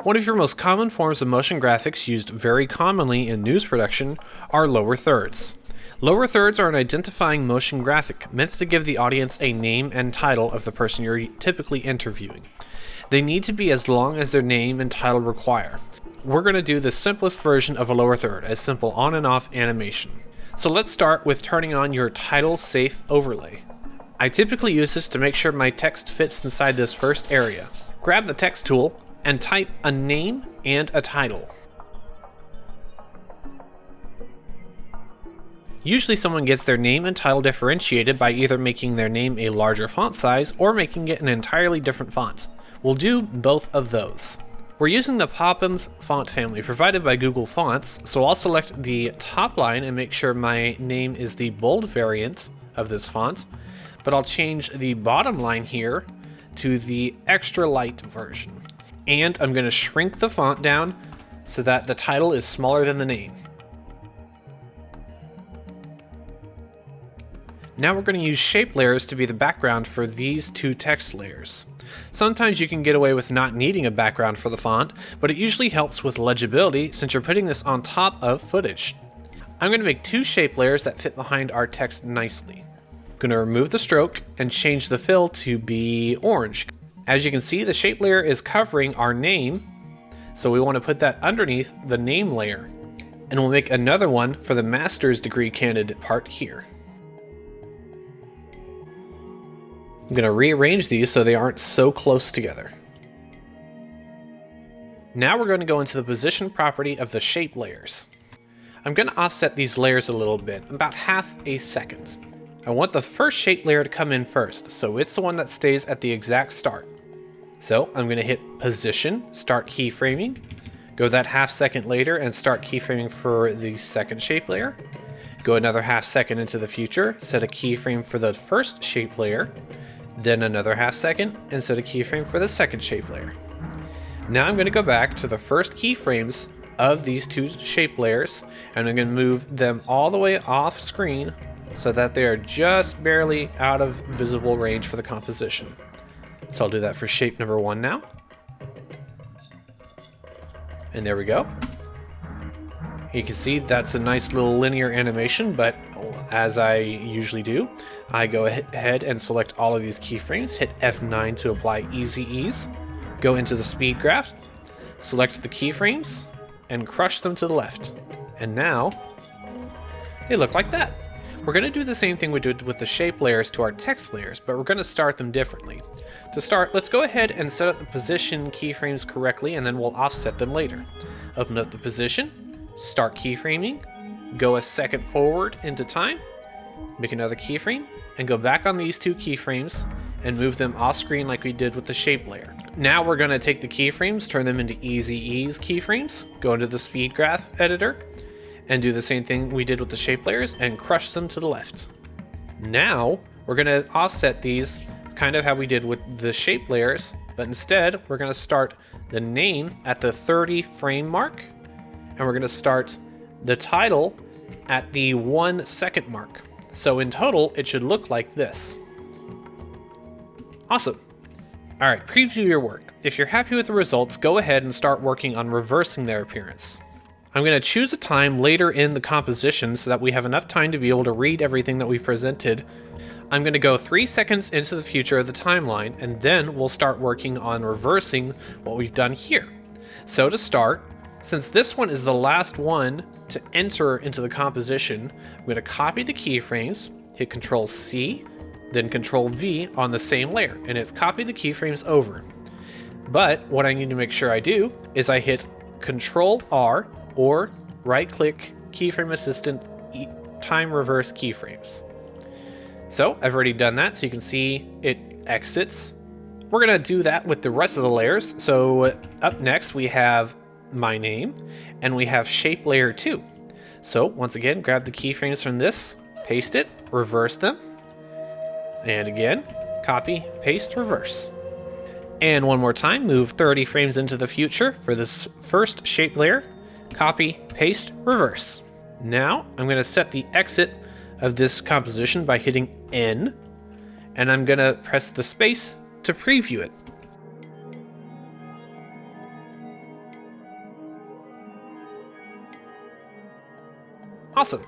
One of your most common forms of motion graphics used very commonly in news production are lower thirds. Lower thirds are an identifying motion graphic meant to give the audience a name and title of the person you're typically interviewing. They need to be as long as their name and title require. We're going to do the simplest version of a lower third, a simple on and off animation. So let's start with turning on your title safe overlay. I typically use this to make sure my text fits inside this first area. Grab the text tool and type a name and a title. Usually someone gets their name and title differentiated by either making their name a larger font size or making it an entirely different font. We'll do both of those. We're using the Poppins font family provided by Google Fonts, so I'll select the top line and make sure my name is the bold variant of this font, but I'll change the bottom line here to the extra light version. And I'm going to shrink the font down so that the title is smaller than the name. Now we're going to use shape layers to be the background for these two text layers. Sometimes you can get away with not needing a background for the font, but it usually helps with legibility since you're putting this on top of footage. I'm going to make two shape layers that fit behind our text nicely. I'm going to remove the stroke and change the fill to be orange. As you can see, the shape layer is covering our name, so we want to put that underneath the name layer. And we'll make another one for the master's degree candidate part here. I'm going to rearrange these so they aren't so close together. Now we're going to go into the position property of the shape layers. I'm going to offset these layers a little bit, about half a second. I want the first shape layer to come in first, so it's the one that stays at the exact start. So I'm going to hit position, start keyframing, go that half second later and start keyframing for the second shape layer. Go another half second into the future, set a keyframe for the first shape layer, then another half second and set a keyframe for the second shape layer. Now I'm going to go back to the first keyframes of these two shape layers and I'm going to move them all the way off screen so that they are just barely out of visible range for the composition. So I'll do that for shape number 1 now. And there we go. You can see that's a nice little linear animation, but as I usually do, I go ahead and select all of these keyframes, hit F9 to apply easy ease, go into the speed graph, select the keyframes, and crush them to the left. And now, they look like that. We're going to do the same thing we did with the shape layers to our text layers, but we're going to start them differently. To start, let's go ahead and set up the position keyframes correctly, and then we'll offset them later. Open up the position, start keyframing, go a second forward into time, make another keyframe, and go back on these two keyframes and move them off screen like we did with the shape layer. Now we're going to take the keyframes, turn them into easy ease keyframes, go into the speed graph editor, and do the same thing we did with the shape layers and crush them to the left. Now we're going to offset these kind of how we did with the shape layers, but instead we're going to start the name at the 30 frame mark, and we're going to start the title at the 1 second mark. So in total, it should look like this. Awesome. All right, preview your work. If you're happy with the results, go ahead and start working on reversing their appearance. I'm going to choose a time later in the composition so that we have enough time to be able to read everything that we presented. I'm going to go 3 seconds into the future of the timeline, and then we'll start working on reversing what we've done here. So to start, since this one is the last one to enter into the composition, I'm going to copy the keyframes, hit Control C, then Control V on the same layer, and it's copied the keyframes over. But what I need to make sure I do is I hit Control R or right click Keyframe Assistant Time Reverse Keyframes. So I've already done that, so you can see it exits. We're going to do that with the rest of the layers. So up next we have my name and we have shape layer 2. So once again, grab the keyframes from this, paste it, reverse them, and again, copy, paste, reverse. And one more time, move 30 frames into the future for this first shape layer, copy, paste, reverse. Now I'm going to set the exit of this composition by hitting N, and I'm going to press the space to preview it. Awesome.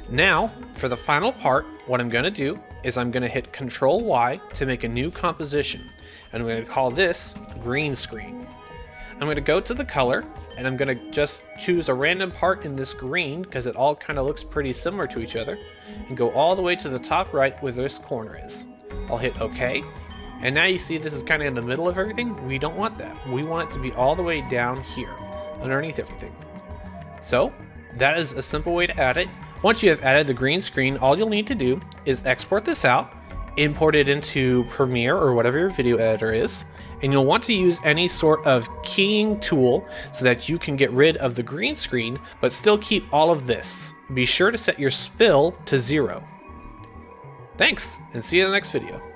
Now, for the final part, what I'm going to do is I'm going to hit Control Y to make a new composition. And I'm going to call this green screen. I'm going to go to the color, and I'm going to just choose a random part in this green, because it all kind of looks pretty similar to each other, and go all the way to the top right where this corner is. I'll hit OK. And now you see this is kind of in the middle of everything. We don't want that. We want it to be all the way down here, underneath everything. So that is a simple way to add it. Once you have added the green screen, all you'll need to do is export this out, import it into Premiere or whatever your video editor is, and you'll want to use any sort of keying tool so that you can get rid of the green screen, but still keep all of this. Be sure to set your spill to 0. Thanks, and see you in the next video.